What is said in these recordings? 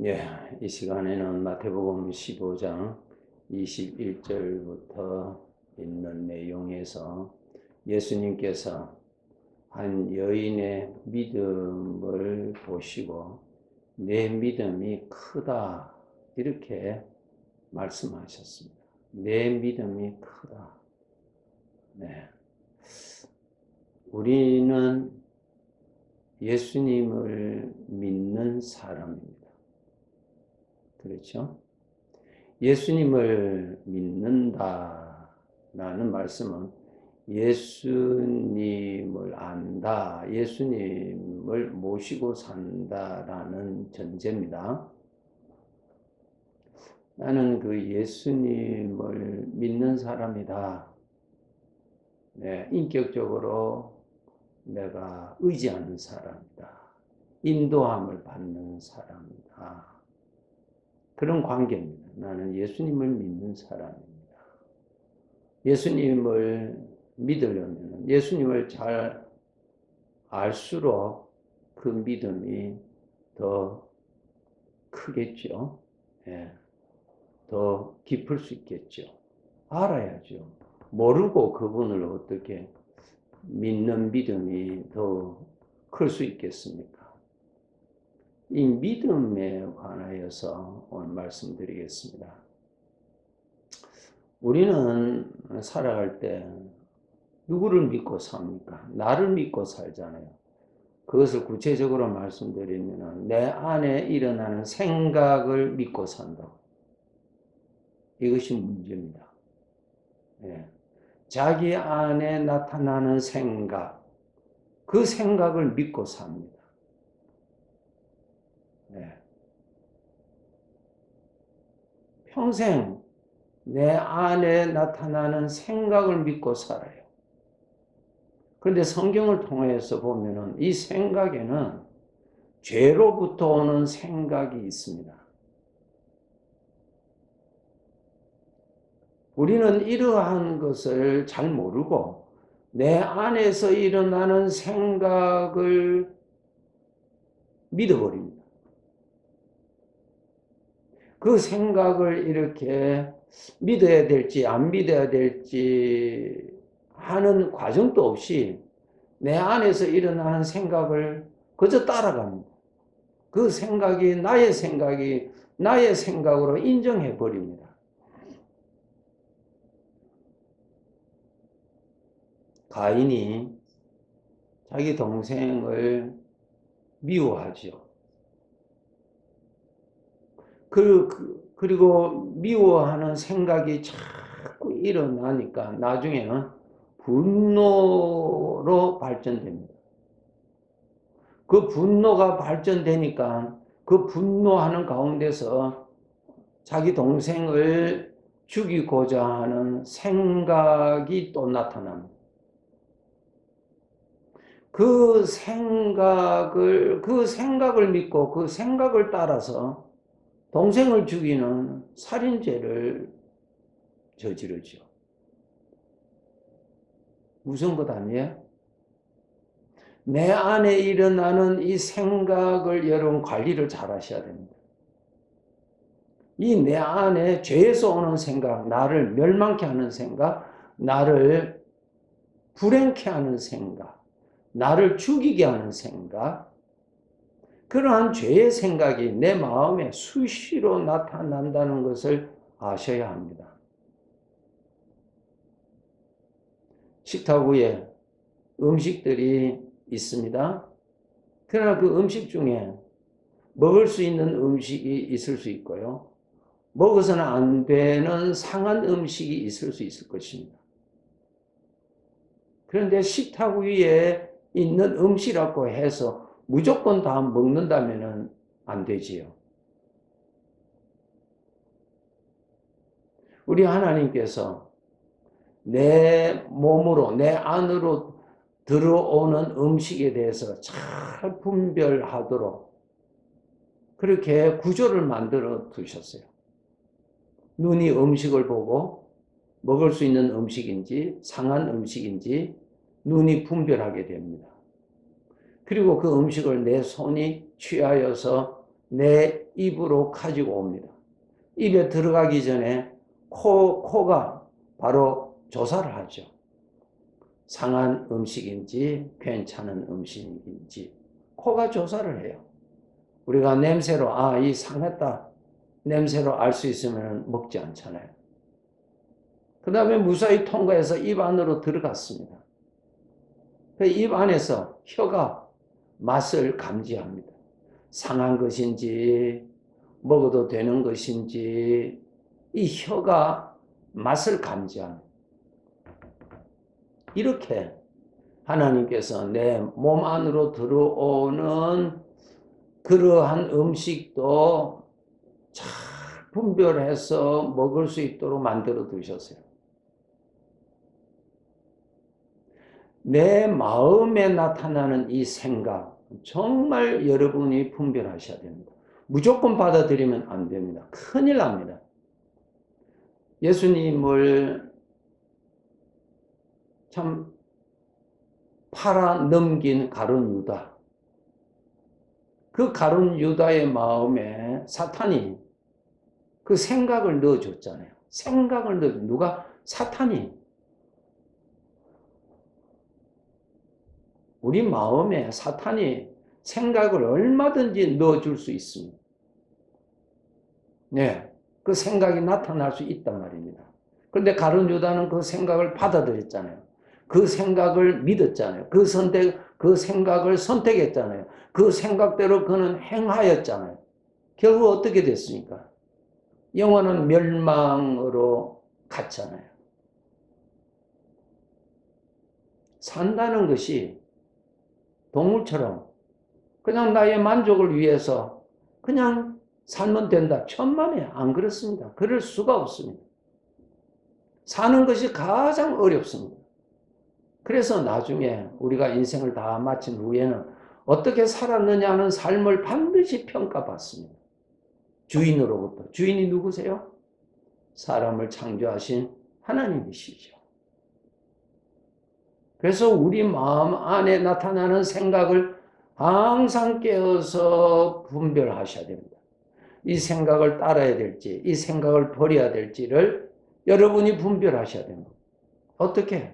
예, 이 시간에는 마태복음 15장 21절부터 있는 내용에서 예수님께서 한 여인의 믿음을 보시고 내 믿음이 크다 이렇게 말씀하셨습니다. 내 믿음이 크다. 네. 우리는 예수님을 믿는 사람입니다. 그렇죠? 예수님을 믿는다라는 말씀은 예수님을 안다, 예수님을 모시고 산다라는 전제입니다. 나는 그 예수님을 믿는 사람이다. 네, 인격적으로 내가 의지하는 사람이다. 인도함을 받는 사람이다. 그런 관계입니다. 나는 예수님을 믿는 사람입니다. 예수님을 믿으려면 예수님을 잘 알수록 그 믿음이 더 크겠죠. 예, 더 깊을 수 있겠죠. 알아야죠. 모르고 그분을 어떻게 믿는 믿음이 더 클 수 있겠습니까? 이 믿음에 관하여서 오늘 말씀드리겠습니다. 우리는 살아갈 때 누구를 믿고 삽니까? 나를 믿고 살잖아요. 그것을 구체적으로 말씀드리면 내 안에 일어나는 생각을 믿고 산다. 이것이 문제입니다. 예. 자기 안에 나타나는 생각, 그 생각을 믿고 삽니다. 네. 평생 내 안에 나타나는 생각을 믿고 살아요. 그런데 성경을 통해서 보면은 이 생각에는 죄로부터 오는 생각이 있습니다. 우리는 이러한 것을 잘 모르고 내 안에서 일어나는 생각을 믿어버립니다. 그 생각을 이렇게 믿어야 될지 안 믿어야 될지 하는 과정도 없이 내 안에서 일어나는 생각을 그저 따라갑니다. 그 생각이 나의 생각으로 인정해 버립니다. 가인이 자기 동생을 미워하죠. 그리고 미워하는 생각이 자꾸 일어나니까 나중에는 분노로 발전됩니다. 그 분노가 발전되니까 그 분노하는 가운데서 자기 동생을 죽이고자 하는 생각이 또 나타납니다. 그 생각을 믿고 그 생각을 따라서 동생을 죽이는 살인죄를 저지르죠. 무서운 것 아니에요? 내 안에 일어나는 이 생각을 여러분 관리를 잘 하셔야 됩니다. 이 내 안에 죄에서 오는 생각, 나를 멸망케 하는 생각, 나를 불행케 하는 생각, 나를 죽이게 하는 생각, 그러한 죄의 생각이 내 마음에 수시로 나타난다는 것을 아셔야 합니다. 식탁 위에 음식들이 있습니다. 그러나 그 음식 중에 먹을 수 있는 음식이 있을 수 있고요. 먹어서는 안 되는 상한 음식이 있을 수 있을 것입니다. 그런데 식탁 위에 있는 음식이라고 해서 무조건 다 먹는다면 안 되지요. 우리 하나님께서 내 몸으로, 내 안으로 들어오는 음식에 대해서 잘 분별하도록 그렇게 구조를 만들어 두셨어요. 눈이 음식을 보고 먹을 수 있는 음식인지 상한 음식인지 눈이 분별하게 됩니다. 그리고 그 음식을 내 손이 취하여서 내 입으로 가지고 옵니다. 입에 들어가기 전에 코가 바로 조사를 하죠. 상한 음식인지 괜찮은 음식인지 코가 조사를 해요. 우리가 냄새로 이 상했다 냄새로 알 수 있으면 먹지 않잖아요. 그 다음에 무사히 통과해서 입 안으로 들어갔습니다. 입 안에서 혀가 맛을 감지합니다. 상한 것인지 먹어도 되는 것인지 이 혀가 맛을 감지합니다. 이렇게 하나님께서 내 몸 안으로 들어오는 그러한 음식도 잘 분별해서 먹을 수 있도록 만들어 두셨어요. 내 마음에 나타나는 이 생각 정말 여러분이 분별하셔야 됩니다. 무조건 받아들이면 안 됩니다. 큰일 납니다. 예수님을 참 팔아 넘긴 가룟 유다. 그 가룟 유다의 마음에 사탄이 그 생각을 넣어줬잖아요. 생각을 누가? 사탄이. 우리 마음에 사탄이 생각을 얼마든지 넣어줄 수 있습니다. 네, 그 생각이 나타날 수 있단 말입니다. 그런데 가룟 유다는 그 생각을 받아들였잖아요. 그 생각을 믿었잖아요. 그 생각을 선택했잖아요. 그 생각대로 그는 행하였잖아요. 결국 어떻게 됐습니까? 영원한 멸망으로 갔잖아요. 산다는 것이 동물처럼 그냥 나의 만족을 위해서 그냥 살면 된다. 천만에 안 그렇습니다. 그럴 수가 없습니다. 사는 것이 가장 어렵습니다. 그래서 나중에 우리가 인생을 다 마친 후에는 어떻게 살았느냐는 삶을 반드시 평가받습니다. 주인으로부터. 주인이 누구세요? 사람을 창조하신 하나님이시죠. 그래서 우리 마음 안에 나타나는 생각을 항상 깨어서 분별하셔야 됩니다. 이 생각을 따라야 될지, 이 생각을 버려야 될지를 여러분이 분별하셔야 됩니다. 어떻게?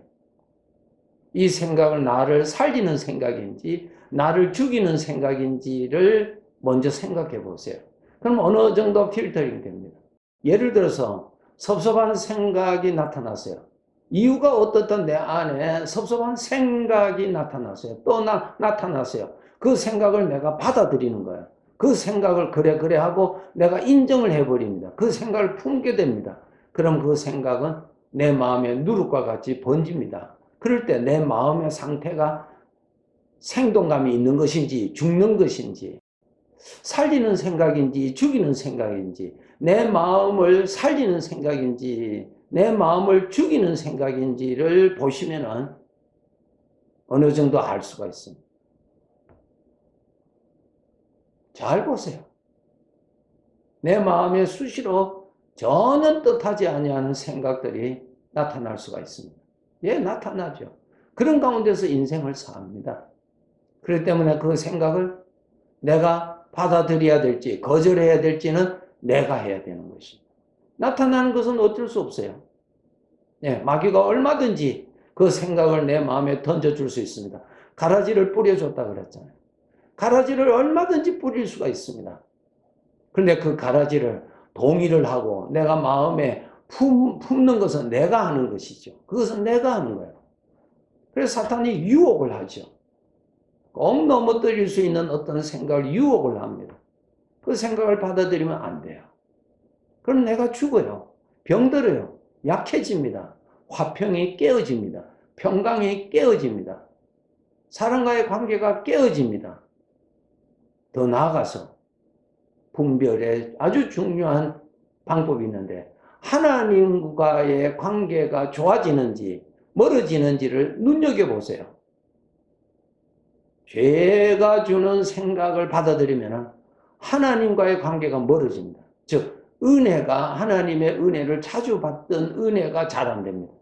이 생각을 나를 살리는 생각인지, 나를 죽이는 생각인지를 먼저 생각해 보세요. 그럼 어느 정도 필터링 됩니다. 예를 들어서 섭섭한 생각이 나타났어요. 이유가 어떻든 내 안에 섭섭한 생각이 나타났어요. 또 나타났어요. 그 생각을 내가 받아들이는 거예요. 그 생각을 그래 하고 내가 인정을 해버립니다. 그 생각을 품게 됩니다. 그럼 그 생각은 내 마음에 누룩과 같이 번집니다. 그럴 때 내 마음의 상태가 생동감이 있는 것인지 죽는 것인지 살리는 생각인지 죽이는 생각인지 내 마음을 살리는 생각인지 내 마음을 죽이는 생각인지를 보시면은 어느 정도 알 수가 있습니다. 잘 보세요. 내 마음에 수시로 전혀 뜻하지 아니하는 생각들이 나타날 수가 있습니다. 예, 나타나죠. 그런 가운데서 인생을 삽니다. 그렇기 때문에 그 생각을 내가 받아들여야 될지 거절해야 될지는 내가 해야 되는 것입니다. 나타나는 것은 어쩔 수 없어요. 예, 마귀가 얼마든지 그 생각을 내 마음에 던져줄 수 있습니다. 가라지를 뿌려줬다 그랬잖아요. 가라지를 얼마든지 뿌릴 수가 있습니다. 그런데 그 가라지를 동의를 하고 내가 마음에 품는 것은 내가 하는 것이죠. 그것은 내가 하는 거예요. 그래서 사탄이 유혹을 하죠. 꼭 넘어뜨릴 수 있는 어떤 생각을 유혹을 합니다. 그 생각을 받아들이면 안 돼요. 그럼 내가 죽어요. 병들어요. 약해집니다. 화평이 깨어집니다. 평강이 깨어집니다. 사람과의 관계가 깨어집니다. 더 나아가서 분별에 아주 중요한 방법이 있는데 하나님과의 관계가 좋아지는지 멀어지는지를 눈여겨보세요. 죄가 주는 생각을 받아들이면 하나님과의 관계가 멀어집니다. 즉 은혜가 하나님의 은혜를 자주 받던 은혜가 잘 안 됩니다.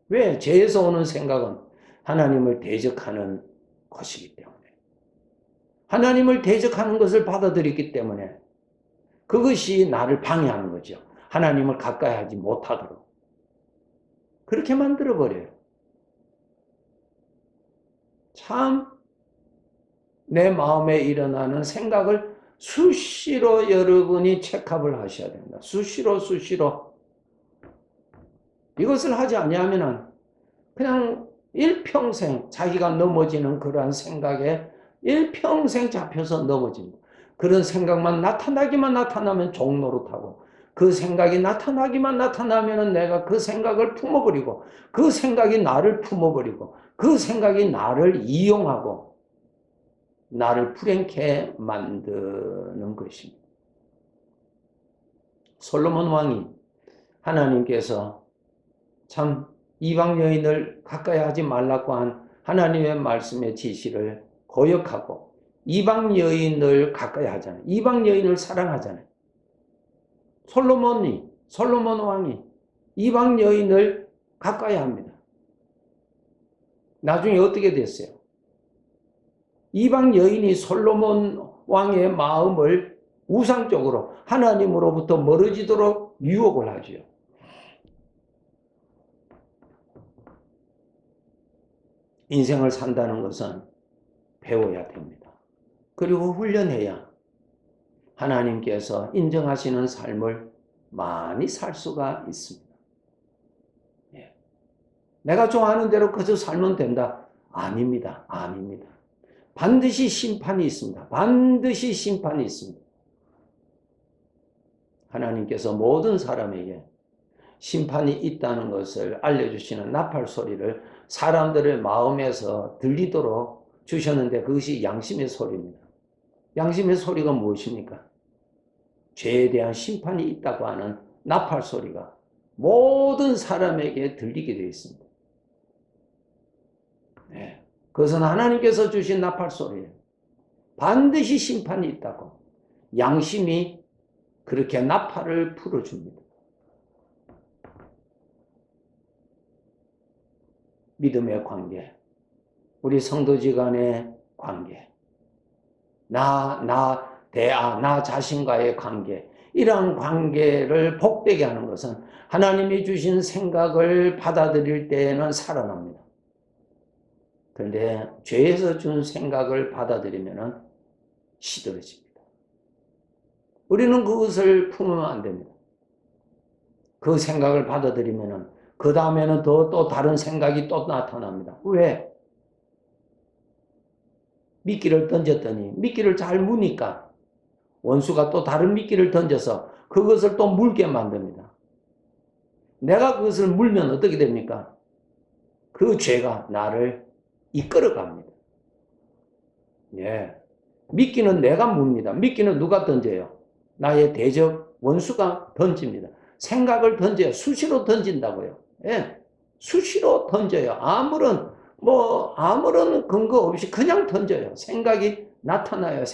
왜? 죄에서 오는 생각은 하나님을 대적하는 것이기 때문에. 하나님을 대적하는 것을 받아들였기 때문에 그것이 나를 방해하는 거죠. 하나님을 가까이 하지 못하도록. 그렇게 만들어버려요. 참 내 마음에 일어나는 생각을 수시로 여러분이 체크업을 하셔야 됩니다. 수시로. 이것을 하지 아니하면 그냥 일평생 자기가 넘어지는 그러한 생각에 일평생 잡혀서 넘어집니다. 그런 생각만 나타나면 종노릇하고, 그 생각이 나타나면 내가 그 생각을 품어버리고, 그 생각이 나를 품어버리고, 그 생각이 나를 이용하고 나를 불행케 만드는 것입니다. 솔로몬 왕이 하나님께서 참 이방 여인을 가까이 하지 말라고 한 하나님의 말씀의 지시를 거역하고 이방 여인을 가까이 하잖아요. 이방 여인을 사랑하잖아요. 솔로몬 왕이 이방 여인을 가까이 합니다. 나중에 어떻게 됐어요? 이방 여인이 솔로몬 왕의 마음을 우상적으로 하나님으로부터 멀어지도록 유혹을 하죠. 인생을 산다는 것은 배워야 됩니다. 그리고 훈련해야 하나님께서 인정하시는 삶을 많이 살 수가 있습니다. 내가 좋아하는 대로 그저 살면 된다? 아닙니다. 반드시 심판이 있습니다. 반드시 심판이 있습니다. 하나님께서 모든 사람에게 심판이 있다는 것을 알려주시는 나팔 소리를 사람들의 마음에서 들리도록 주셨는데 그것이 양심의 소리입니다. 양심의 소리가 무엇입니까? 죄에 대한 심판이 있다고 하는 나팔 소리가 모든 사람에게 들리게 되어 있습니다. 네. 그것은 하나님께서 주신 나팔 소리예요. 반드시 심판이 있다고 양심이 그렇게 나팔을 풀어줍니다. 믿음의 관계, 우리 성도지간의 관계, 나 자신과의 관계, 이러한 관계를 복되게 하는 것은 하나님이 주신 생각을 받아들일 때에는 살아납니다. 그런데 죄에서 준 생각을 받아들이면 시들어집니다. 우리는 그것을 품으면 안 됩니다. 그 생각을 받아들이면 그 다음에는 또 다른 생각이 또 나타납니다. 왜? 미끼를 던졌더니 미끼를 잘 무니까 원수가 또 다른 미끼를 던져서 그것을 또 물게 만듭니다. 내가 그것을 물면 어떻게 됩니까? 그 죄가 나를 이끌어갑니다. 예. 미끼는 내가 뭅니다. 미끼는 누가 던져요? 나의 대적 원수가 던집니다. 생각을 던져요. 수시로 던진다고요. 예. 수시로 던져요. 아무런 근거 없이 그냥 던져요. 생각이 나타나요.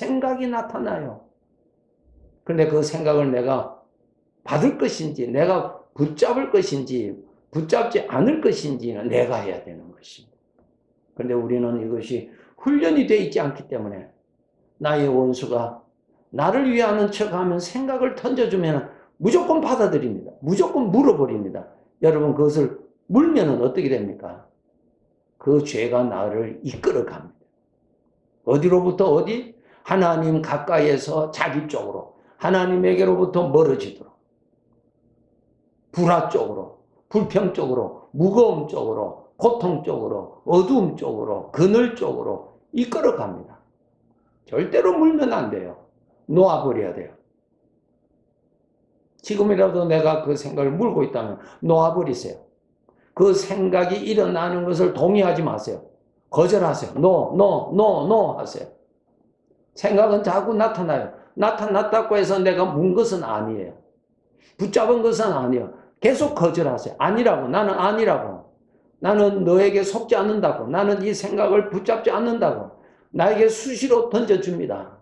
그런데 그 생각을 내가 받을 것인지, 내가 붙잡을 것인지, 붙잡지 않을 것인지는 내가 해야 되는 것입니다. 그런데 우리는 이것이 훈련이 되어 있지 않기 때문에 나의 원수가 나를 위하는 척하면 생각을 던져주면 무조건 받아들입니다. 무조건 물어버립니다. 여러분 그것을 물면 어떻게 됩니까? 그 죄가 나를 이끌어갑니다. 어디로부터 어디? 하나님 가까이에서 자기 쪽으로, 하나님에게로부터 멀어지도록, 불화 쪽으로, 불평 쪽으로, 무거움 쪽으로, 고통 쪽으로, 어두움 쪽으로, 그늘 쪽으로 이끌어갑니다. 절대로 물면 안 돼요. 놓아버려야 돼요. 지금이라도 내가 그 생각을 물고 있다면 놓아버리세요. 그 생각이 일어나는 것을 동의하지 마세요. 거절하세요. No 하세요. 생각은 자꾸 나타나요. 나타났다고 해서 내가 문 것은 아니에요. 붙잡은 것은 아니에요. 계속 거절하세요. 아니라고. 나는 아니라고. 나는 너에게 속지 않는다고. 나는 이 생각을 붙잡지 않는다고. 나에게 수시로 던져줍니다.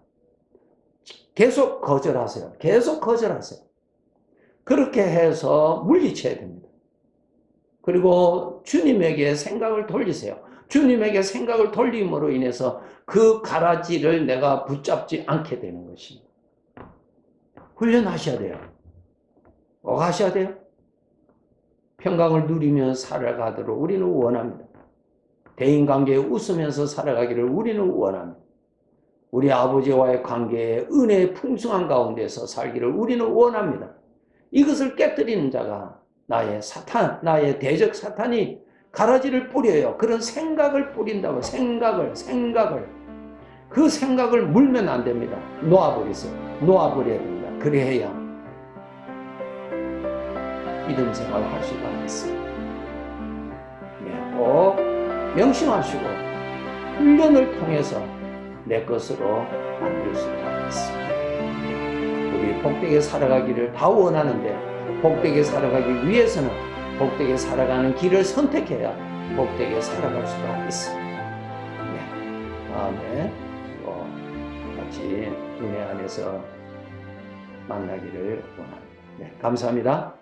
계속 거절하세요. 그렇게 해서 물리쳐야 됩니다. 그리고 주님에게 생각을 돌리세요. 주님에게 생각을 돌림으로 인해서 그 가라지를 내가 붙잡지 않게 되는 것입니다. 훈련하셔야 돼요. 뭐 하셔야 돼요? 평강을 누리며 살아가도록 우리는 원합니다. 대인관계에 웃으면서 살아가기를 우리는 원합니다. 우리 아버지와의 관계에 은혜의 풍성한 가운데서 살기를 우리는 원합니다. 이것을 깨뜨리는 자가 나의 사탄, 나의 대적 사탄이 가라지를 뿌려요. 그런 생각을 뿌린다고. 생각을. 그 생각을 물면 안 됩니다. 놓아버리세요. 놓아버려야 됩니다. 그래야 믿음 생활을 할 수가 있습니다. 네, 꼭 명심하시고 훈련을 통해서 내 것으로 만들 수가 있습니다. 우리 복되게 살아가기를 다 원하는데 복되게 살아가기 위해서는 복되게 살아가는 길을 선택해야 복되게 살아갈 수가 있습니다. 네, 다음에 또 같이 은혜 안에서 만나기를 원합니다. 네, 감사합니다.